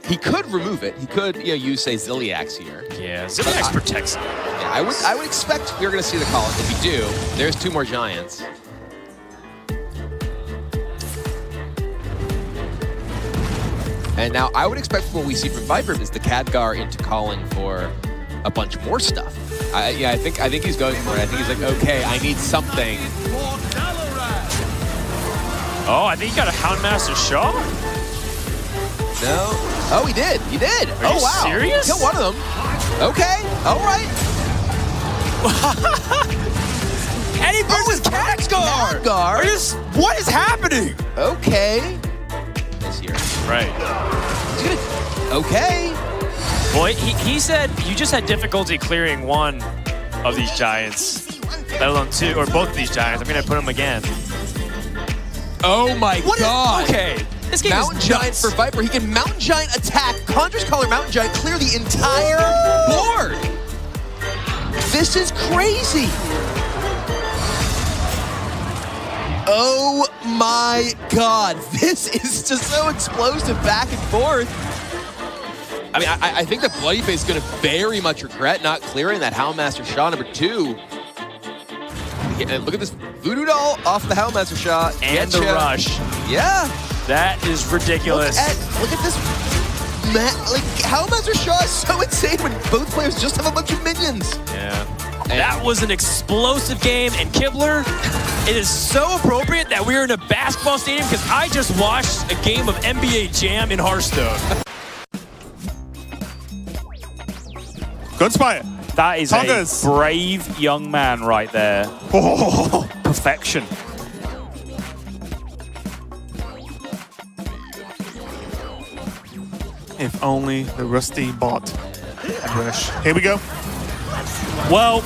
He could remove it. He could, use, say, Ziliax here. Yeah, Ziliax protects it. Yeah, I would expect we're going to see the call. If we do, there's 2 more Giants. And now I would expect what we see from Viper is the Khadgar into calling for a bunch more stuff. I think he's going for it. I think he's like, okay, I need something. Oh, I think he got a Houndmaster shot. No. Oh, he did. He did. Are you serious? Kill one of them. Okay. All right. And he versus Khadgar. What is happening? Okay. This year. Right. Okay. Boy, he said you just had difficulty clearing one of these Giants, let alone 2, or both of these Giants. I'm going to put them again. Oh my God. Okay. This game Mountain is Giant nuts. for Viper. He can Mountain Giant attack, Conjurer's Collar Mountain Giant, clear the entire board. This is crazy. Oh my God. This is just so explosive back and forth. I mean, I think that Bloodyface is going to very much regret not clearing that Houndmaster shot number 2. And look at this Voodoo Doll off the Houndmaster shot. And the rush. Yeah. That is ridiculous. Look at this. Houndmaster shot is so insane when both players just have a bunch of minions. Yeah. That was an explosive game, and Kibler, it is so appropriate that we're in a basketball stadium because I just watched a game of NBA Jam in Hearthstone. Gunspire. That is Tongas. A brave young man right there. Oh. Perfection. If only the rusty bot had rush. Here we go. Well,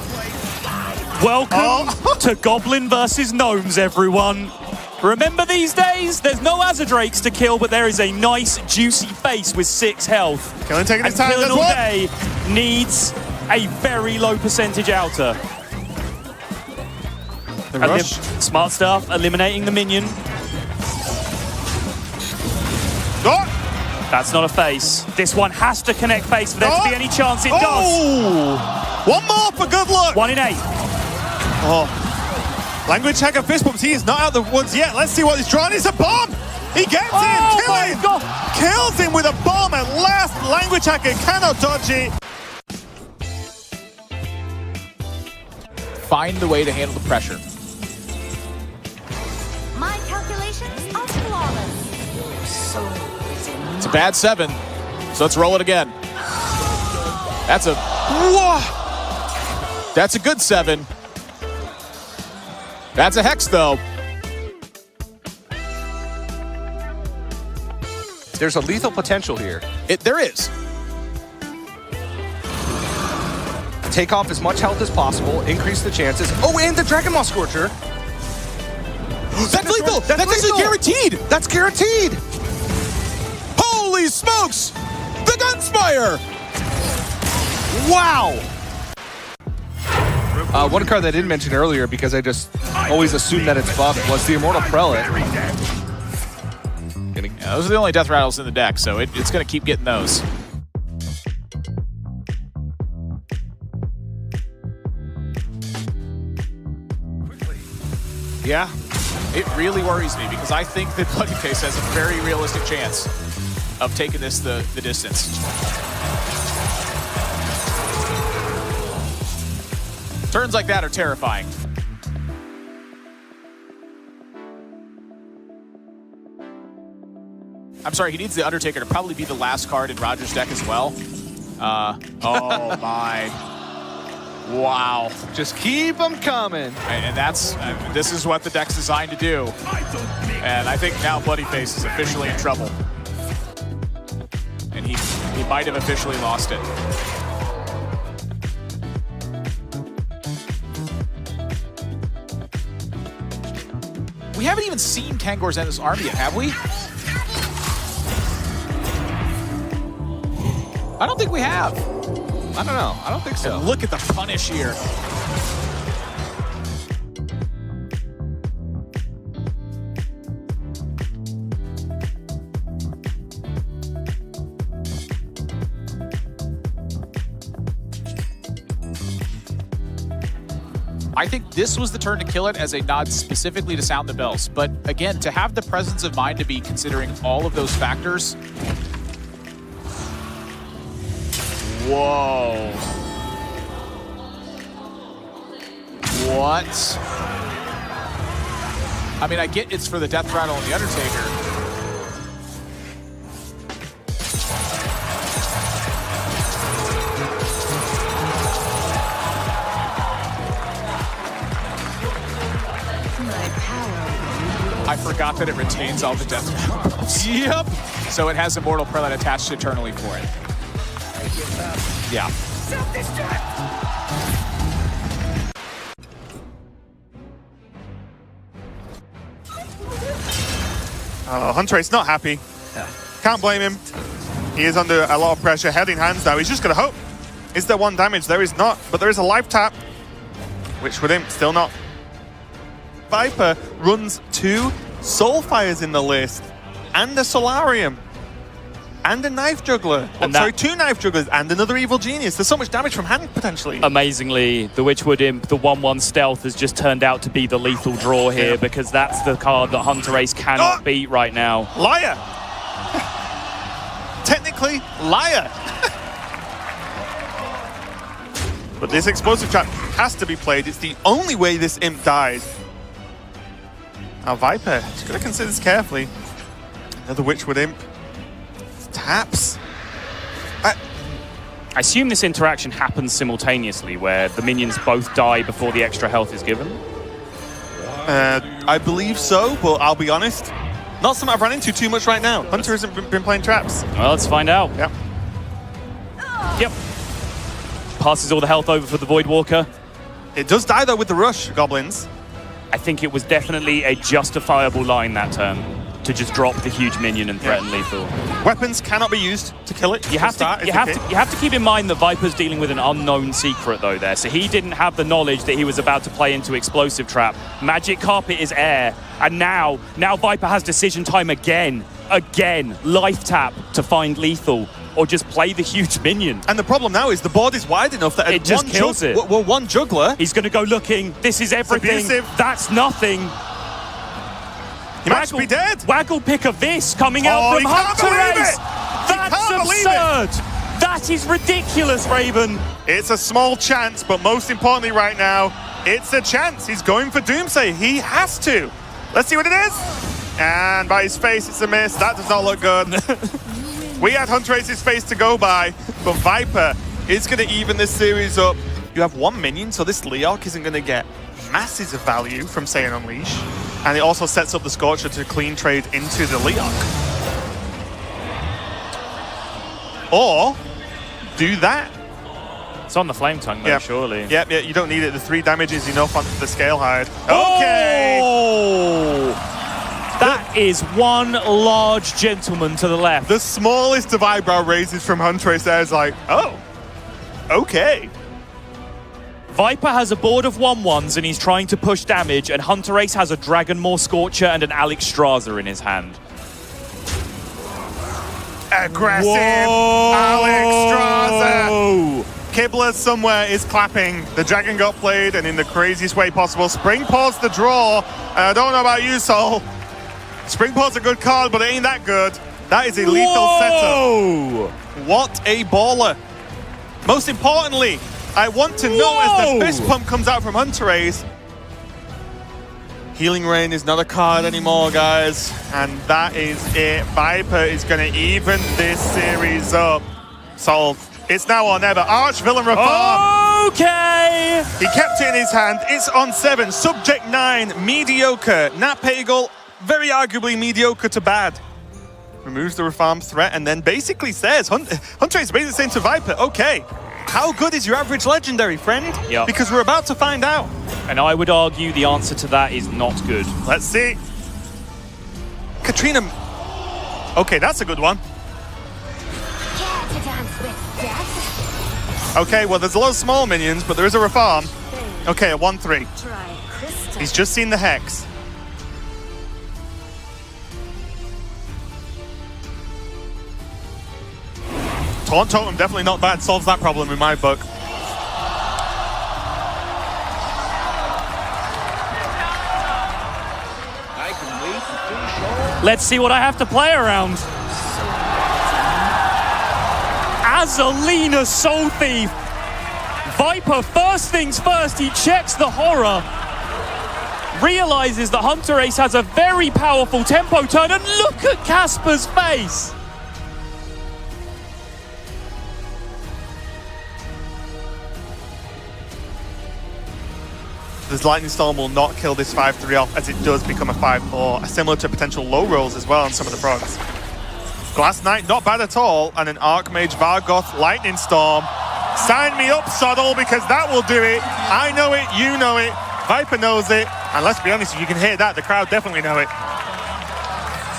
welcome to Goblin versus Gnomes, everyone. Remember these days? There's no Azadrakes to kill, but there is a nice, juicy face with 6 health. Killing taking his time. Killing all day needs a very low percentage outer. The rush. Smart stuff, eliminating the minion. Oh. That's not a face. This one has to connect face for there to be any chance it does. One more for good luck. 1 in 8. Oh. Language hacker fist bumps. He is not out of the woods yet. Let's see what he's drawing. It's a bomb. He gets him. Kill him. God. Kills him with a bomb at last. Language hacker cannot dodge it. Find the way to handle the pressure. My calculations are flawless. It's a bad 7, so let's roll it again. That's a good 7. That's a hex, though. There's a lethal potential here. There is. Take off as much health as possible, increase the chances. Oh, and the Dragon Maw Scorcher. That's lethal. That's actually guaranteed. That's guaranteed. Holy smokes! The Gunspire! Wow. One card that I didn't mention earlier because I just always assumed that it's buffed was the Immortal Prelate. Yeah, those are the only death rattles in the deck, so it's going to keep getting those. Yeah, it really worries me because I think that Bloodyface has a very realistic chance of taking this the distance. Turns like that are terrifying. I'm sorry, he needs the Undertaker to probably be the last card in Roger's deck as well. Oh my. Wow. Just keep them coming. And that's, this is what the deck's designed to do. And I think now Bloodyface is officially in trouble. And he might have officially lost it. We haven't even seen Kangor's Endless Army yet, have we? I don't think we have. I don't know. I don't think so. And look at the punish here. I think this was the turn to kill it as a nod specifically to sound the bells. But again, to have the presence of mind to be considering all of those factors. Whoa. What? I mean, I get it's for the death rattle on the Undertaker. I forgot that it retains all the death rattles. Yep. So it has Immortal Prelate attached eternally for it. Yeah. Huntrace not happy. Can't blame him. He is under a lot of pressure. Head in hands now. He's just going to hope. Is there one damage? There is not. But there is a life tap. Which with him, still not. Viper runs 2 Soulfires in the list. And a Solarium. And a Knife Juggler. And 2 Knife Jugglers and another Evil Genius. There's so much damage from hand, potentially. Amazingly, the Witchwood Imp, the 1/1 stealth, has just turned out to be the lethal draw here because that's the card that Huntrace cannot beat right now. Liar! Technically, liar! But this explosive trap has to be played. It's the only way this Imp dies. Now Viper, just gotta consider this carefully. Another Witchwood Imp. Taps. I assume this interaction happens simultaneously, where the minions both die before the extra health is given? I believe so, but I'll be honest. Not something I've run into too much right now. Hunter hasn't been playing traps. Well, let's find out. Yep. Yep. Passes all the health over for the Voidwalker. It does die though with the rush, Goblins. I think it was definitely a justifiable line that turn to just drop the huge minion and threaten lethal. Weapons cannot be used to kill it. You have to keep in mind that Viper's dealing with an unknown secret though there, so he didn't have the knowledge that he was about to play into Explosive Trap. Magic Carpet is air, and now Viper has decision time again. Life tap to find lethal, or just play the huge minion. And the problem now is the board is wide enough that it just kills it. Well, one juggler. He's going to go looking. This is everything. That's nothing. He might be dead. Waggle pick of this coming out from Huntrace. That's absurd. That is ridiculous, Raven. It's a small chance, but most importantly right now, it's a chance. He's going for Doomsday. He has to. Let's see what it is. And by his face, it's a miss. That does not look good. We had Huntrace's face to go by, but Viper is going to even this series up. You have 1 minion, so this Leok isn't going to get masses of value from, say, an Unleash. And it also sets up the Scorcher to clean trade into the Leok. Or do that. It's on the Flame Tongue, though, surely. Yeah, you don't need it. The 3 damage is enough onto the Scale Hide. Okay! Oh! That is one large gentleman to the left. The smallest of eyebrow raises from Huntrace there is like, oh, okay. Viper has a board of 1/1s and he's trying to push damage, and Huntrace has a Dragonmaw Scorcher and an Alex Straza in his hand. Aggressive Whoa. Alex Straza. Kibler somewhere is clapping. The dragon got played, and in the craziest way possible. Spring Paw's the draw. I don't know about you, Sol. Spring Paw's a good card, but it ain't that good. That is a lethal setup. What a baller. Most importantly, I want to know as the fist pump comes out from Huntrace, Healing Rain is not a card anymore, guys. And that is it. Viper is going to even this series up. So it's now or never. Arch-Villain Reform. Okay. He kept it in his hand. It's on 7. Subject 9. Mediocre. Nat Pagel, very arguably mediocre to bad. Removes the Reform threat and then basically says, Huntrace basically saying to Viper, okay, how good is your average legendary, friend? Yep. Because we're about to find out. And I would argue the answer to that is not good. Let's see. Katrina. Okay, that's a good one. Care to dance with death? Okay, well, there's a lot of small minions, but there is a Reform. Okay, a 1/3. Try crystal. He's just seen the Hex. Taunt Totem, definitely not bad. Solves that problem in my book. Let's see what I have to play around. Azalina Soul Thief. Viper, first things first, he checks the horror. Realizes that Hunter Ace has a very powerful tempo turn, and look at Casper's face. This Lightning Storm will not kill this 5-3 off, as it does become a 5-4, similar to potential low rolls as well on some of the procs. Glass Knight, not bad at all, and an Archmage Vargoth Lightning Storm. Sign me up, Soddle, because that will do it. I know it, you know it, Viper knows it, and let's be honest, if you can hear that, the crowd definitely know it.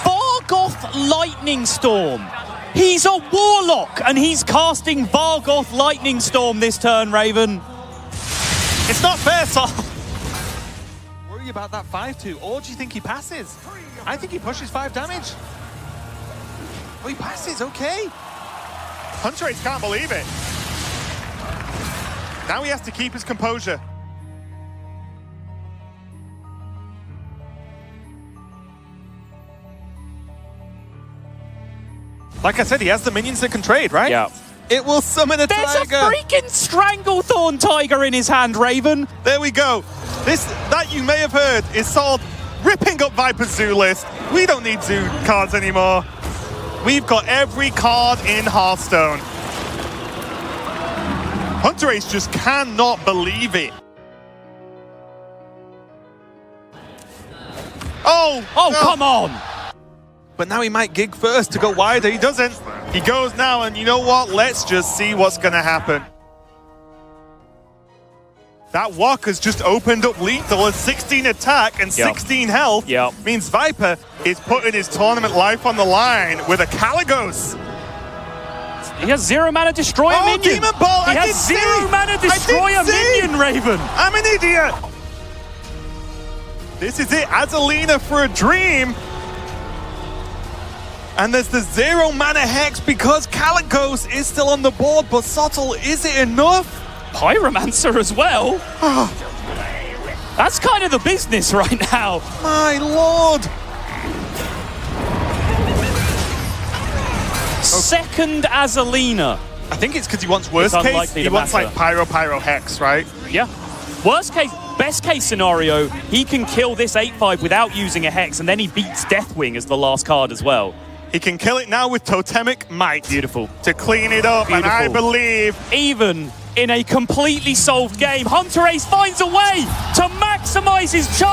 Vargoth Lightning Storm. He's a Warlock, and he's casting Vargoth Lightning Storm this turn, Raven. It's not fair, Sol. Worry about that 5-2, or do you think he passes? I think he pushes 5 damage. Oh, he passes, okay. Hunter Ace can't believe it. Now he has to keep his composure. Like I said, he has the minions that can trade, right? Yeah. It will summon a There's tiger. a freaking Stranglethorn Tiger in his hand, Raven. There we go. This, that you may have heard, is Sol ripping up Viper's Zoo list. We don't need Zoo cards anymore. We've got every card in Hearthstone. Hunter Ace just cannot believe it. Oh, no. Come on. But now he might gig first to go wider. He doesn't. He goes now, and you know what? Let's just see what's going to happen. That walk has just opened up lethal at 16 attack and 16 health. Means Viper is putting his tournament life on the line with a Caligos. He has 0 mana destroy a minion. Demon Ball! He has 0 mana destroy a minion, Raven. I'm an idiot. This is it. Azalina for a dream. And there's the 0 mana Hex because Caligos is still on the board, but Sottl, is it enough? Pyromancer as well. That's kind of the business right now. My lord. Second Azalina. I think it's because he wants worst case. He wants like Pyro Hex, right? Yeah. Worst case, best case scenario, he can kill this 8/5 without using a Hex, and then he beats Deathwing as the last card as well. He can kill it now with Totemic Might. Beautiful. To clean it up, and I believe... Even in a completely solved game, Hunter Ace finds a way to maximize his chance.